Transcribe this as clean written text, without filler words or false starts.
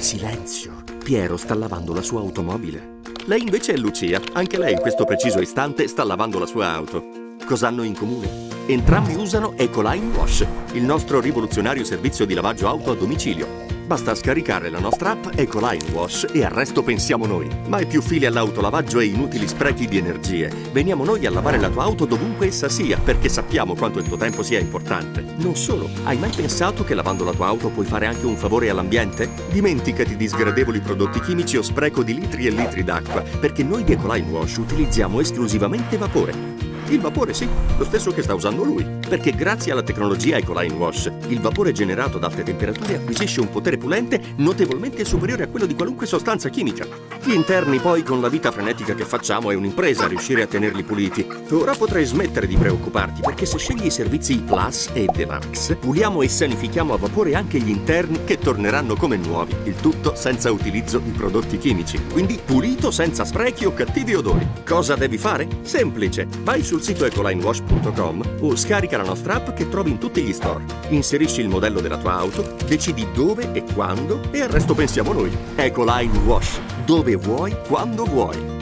Silenzio! Piero sta lavando la sua automobile. Lei invece è Lucia. Anche lei in questo preciso istante sta lavando la sua auto. Cosa hanno in comune? Entrambi usano Ecoline Wash, il nostro rivoluzionario servizio di lavaggio auto a domicilio. Basta scaricare la nostra app Ecoline Wash e al resto pensiamo noi. Mai più fili all'autolavaggio e inutili sprechi di energie. Veniamo noi a lavare la tua auto dovunque essa sia, perché sappiamo quanto il tuo tempo sia importante. Non solo, hai mai pensato che lavando la tua auto puoi fare anche un favore all'ambiente? Dimenticati di sgradevoli prodotti chimici o spreco di litri e litri d'acqua, perché noi di Ecoline Wash utilizziamo esclusivamente vapore. Il vapore sì, lo stesso che sta usando lui, perché grazie alla tecnologia Ecoline Wash, il vapore generato ad alte temperature acquisisce un potere pulente notevolmente superiore a quello di qualunque sostanza chimica. Gli interni poi, con la vita frenetica che facciamo, è un'impresa riuscire a tenerli puliti. Ora potrai smettere di preoccuparti, perché se scegli i servizi Plus e Deluxe, puliamo e sanifichiamo a vapore anche gli interni che torneranno come nuovi, il tutto senza utilizzo di prodotti chimici. Quindi pulito senza sprechi o cattivi odori. Cosa devi fare? Semplice, vai sul sito ecolinewash.com o scarica la nostra app che trovi in tutti gli store. Inserisci il modello della tua auto, decidi dove e quando e al resto pensiamo noi. Ecoline Wash, dove vuoi, quando vuoi.